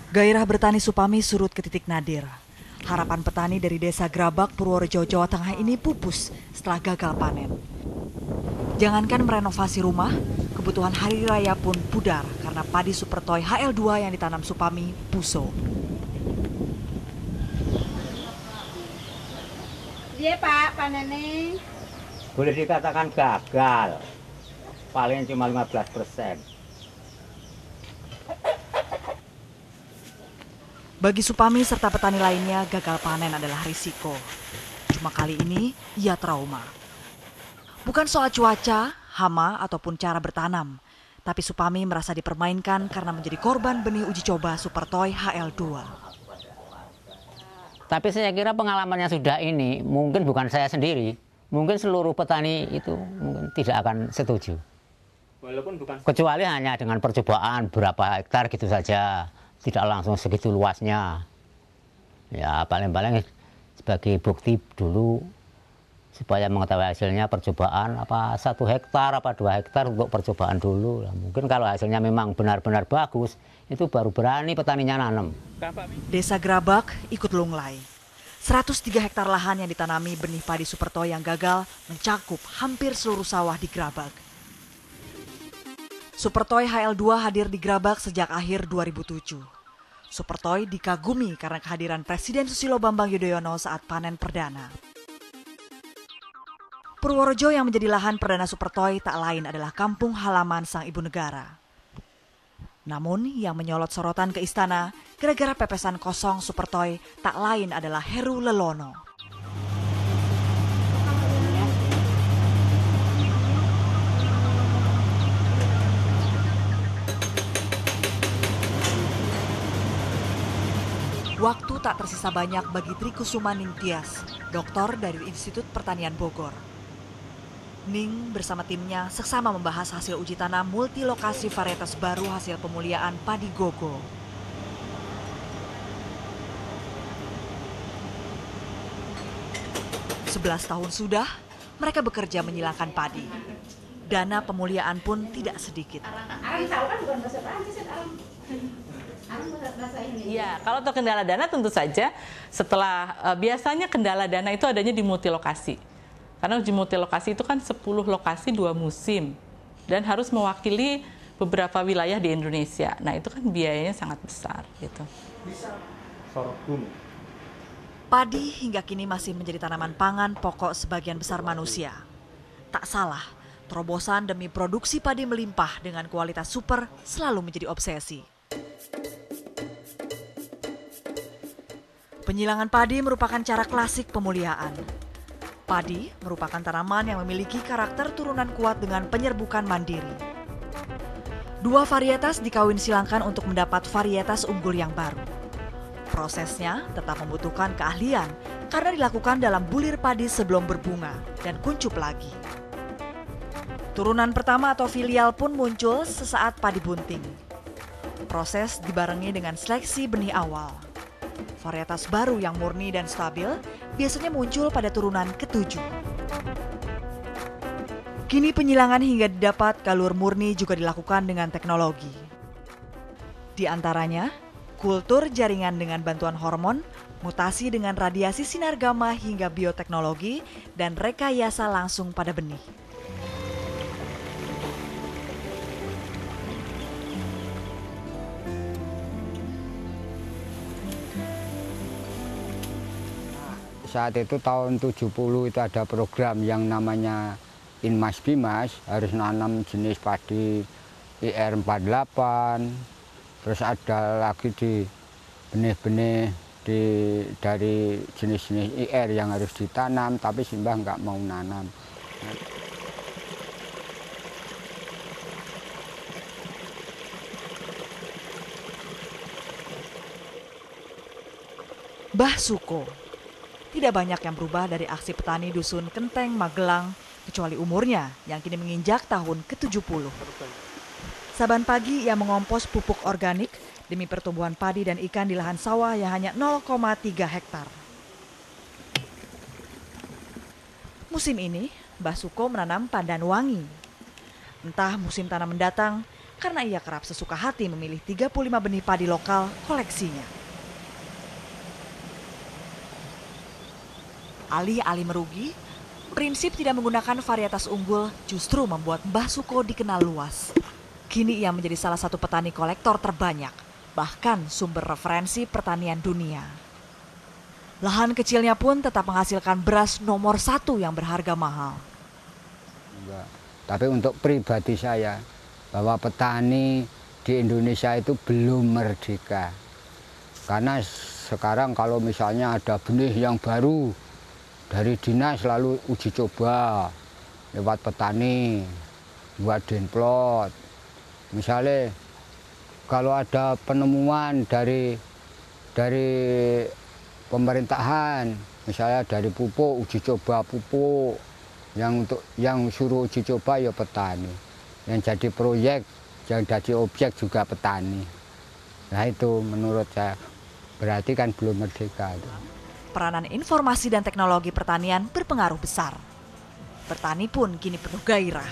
Gairah bertani Supami surut ke titik nadir. Harapan petani dari desa Grabak, Purworejo, Jawa Tengah ini pupus setelah gagal panen. Jangankan merenovasi rumah, kebutuhan hari raya pun pudar karena padi Supertoy HL2 yang ditanam Supami busuk. Iya Pak, panennya. Boleh dikatakan gagal, paling cuma 15%. Bagi Supami serta petani lainnya, gagal panen adalah risiko. Cuma kali ini, ia trauma. Bukan soal cuaca, hama, ataupun cara bertanam. Tapi Supami merasa dipermainkan karena menjadi korban benih uji coba Supertoy HL2. Tapi saya kira pengalamannya sudah ini, mungkin bukan saya sendiri, mungkin seluruh petani itu mungkin tidak akan setuju. Walaupun bukan Kecuali hanya dengan percobaan berapa hektar gitu saja, tidak langsung segitu luasnya. Ya paling-paling sebagai bukti dulu supaya mengetahui hasilnya percobaan apa 1 hektar apa 2 hektar untuk percobaan dulu. Mungkin kalau hasilnya memang benar-benar bagus, itu baru berani petaninya nanam. Desa Grabak ikut lunglai. 103 hektar lahan yang ditanami benih padi Supertoy yang gagal mencakup hampir seluruh sawah di Grabak. Supertoy HL2 hadir di Grabak sejak akhir 2007. Supertoy dikagumi karena kehadiran Presiden Susilo Bambang Yudhoyono saat panen perdana. Purworejo yang menjadi lahan perdana Supertoy tak lain adalah kampung halaman sang ibu negara. Namun yang menyolot sorotan ke istana gara-gara pepesan kosong Supertoy tak lain adalah Heru Lelono. Waktu tak tersisa banyak bagi Tri Kusuma Ningtyas, doktor dari Institut Pertanian Bogor. Ning bersama timnya seksama membahas hasil uji tanam multilokasi varietas baru hasil pemuliaan padi Gogo. Sebelas tahun sudah, mereka bekerja menyilangkan padi. Dana pemuliaan pun tidak sedikit. Aram tahu kan bukan bahasa Prancis, Aram. Aram bahasa ini. Iya, kalau untuk kendala dana tentu saja setelah biasanya kendala dana itu adanya di multilokasi. Karena uji multilokasi itu kan 10 lokasi 2 musim dan harus mewakili beberapa wilayah di Indonesia. Nah, itu kan biayanya sangat besar gitu. sorghum. Padi hingga kini masih menjadi tanaman pangan pokok sebagian besar manusia. Tak salah, terobosan demi produksi padi melimpah dengan kualitas super selalu menjadi obsesi. Penyilangan padi merupakan cara klasik pemuliaan. Padi merupakan tanaman yang memiliki karakter turunan kuat dengan penyerbukan mandiri. 2 varietas dikawin silangkan untuk mendapat varietas unggul yang baru. Prosesnya tetap membutuhkan keahlian karena dilakukan dalam bulir padi sebelum berbunga dan kuncup lagi. Turunan pertama atau filial pun muncul sesaat padi bunting. Proses dibarengi dengan seleksi benih awal. Varietas baru yang murni dan stabil biasanya muncul pada turunan ke-7. Kini penyilangan hingga didapat galur murni juga dilakukan dengan teknologi. Di antaranya, kultur jaringan dengan bantuan hormon, mutasi dengan radiasi sinar gamma hingga bioteknologi, dan rekayasa langsung pada benih. Saat itu tahun 70 itu ada program yang namanya Inmas Bimas, harus nanam jenis padi IR48, terus ada lagi di benih-benih dari jenis-jenis IR yang harus ditanam, tapi Simbah nggak mau nanam. Mbah Suko. Tidak banyak yang berubah dari aksi petani dusun Kenteng, Magelang, kecuali umurnya yang kini menginjak tahun ke-70. Saban pagi ia mengompos pupuk organik demi pertumbuhan padi dan ikan di lahan sawah yang hanya 0,3 hektar. Musim ini, Mbah Suko menanam pandan wangi. Entah musim tanam mendatang, karena ia kerap sesuka hati memilih 35 benih padi lokal koleksinya. Alih-alih merugi, prinsip tidak menggunakan varietas unggul justru membuat Mbah Suko dikenal luas. Kini ia menjadi salah satu petani kolektor terbanyak, bahkan sumber referensi pertanian dunia. Lahan kecilnya pun tetap menghasilkan beras nomor 1 yang berharga mahal. Tapi untuk pribadi saya, bahwa petani di Indonesia itu belum merdeka. Karena sekarang kalau misalnya ada benih yang baru, dari dinas lalu uji coba lewat petani, buat denplot. Misalnya kalau ada penemuan dari pemerintahan, misalnya dari pupuk, uji coba pupuk, yang suruh uji coba ya petani, yang jadi proyek, yang jadi objek juga petani. Nah itu menurut saya berarti kan belum merdeka. Peranan informasi dan teknologi pertanian berpengaruh besar. Bertani pun kini penuh gairah.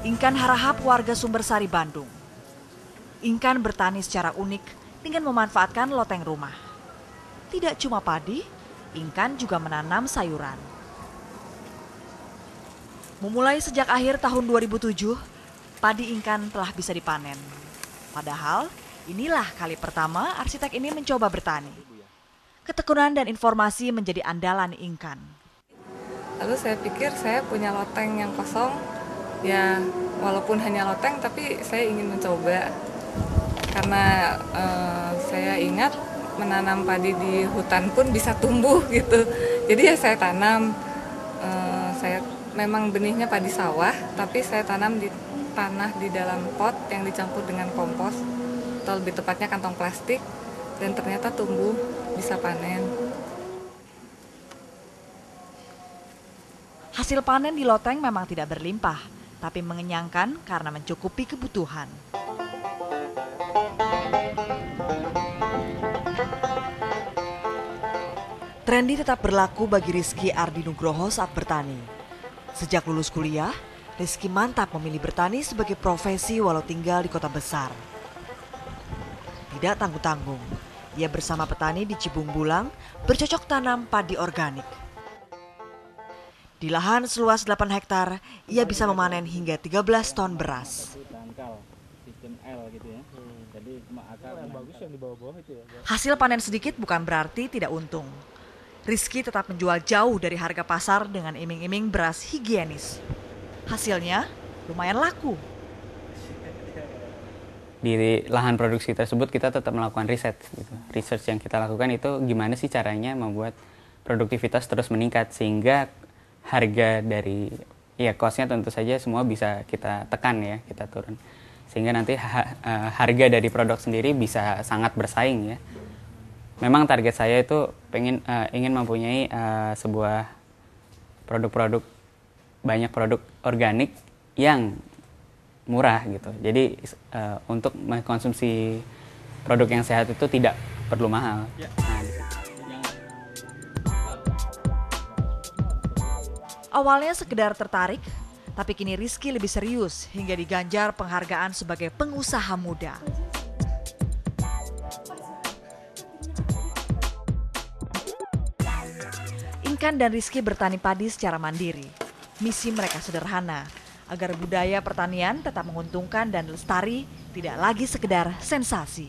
Inkan Harahap, warga Sumbersari, Bandung. Inkan bertani secara unik dengan memanfaatkan loteng rumah. Tidak cuma padi, Inkan juga menanam sayuran. Memulai sejak akhir tahun 2007, padi Inkan telah bisa dipanen. Padahal inilah kali pertama arsitek ini mencoba bertani. Ketekunan dan informasi menjadi andalan Inkan. Lalu saya pikir saya punya loteng yang kosong, ya walaupun hanya loteng tapi saya ingin mencoba. Karena saya ingat menanam padi di hutan pun bisa tumbuh gitu. Jadi ya saya tanam, saya memang benihnya padi sawah, tapi saya tanam di tanah di dalam pot yang dicampur dengan kompos, atau lebih tepatnya kantong plastik, dan ternyata tumbuh, bisa panen. Hasil panen di loteng memang tidak berlimpah, tapi mengenyangkan karena mencukupi kebutuhan. Trendy tetap berlaku bagi Rizky Ardi Nugroho saat bertani. Sejak lulus kuliah, Rizky mantap memilih bertani sebagai profesi walau tinggal di kota besar. Tidak tanggung-tanggung, ia bersama petani di Cibung Bulang bercocok tanam padi organik. Di lahan seluas 8 hektar, ia bisa memanen hingga 13 ton beras. Hasil panen sedikit bukan berarti tidak untung. Rizky tetap menjual jauh dari harga pasar dengan iming-iming beras higienis. Hasilnya lumayan laku. Di lahan produksi tersebut kita tetap melakukan riset. Gitu. Research yang kita lakukan itu gimana sih caranya membuat produktivitas terus meningkat sehingga harga dari cost-nya tentu saja semua bisa kita tekan ya, kita turun. Sehingga nanti harga dari produk sendiri bisa sangat bersaing ya. Memang target saya itu ingin mempunyai sebuah produk-produk, banyak produk organik yang murah gitu. Jadi untuk mengkonsumsi produk yang sehat itu tidak perlu mahal. Awalnya sekedar tertarik, tapi kini Rizky lebih serius hingga diganjar penghargaan sebagai pengusaha muda. Inkan dan Rizky bertani padi secara mandiri. Misi mereka sederhana, agar budaya pertanian tetap menguntungkan dan lestari, tidak lagi sekedar sensasi.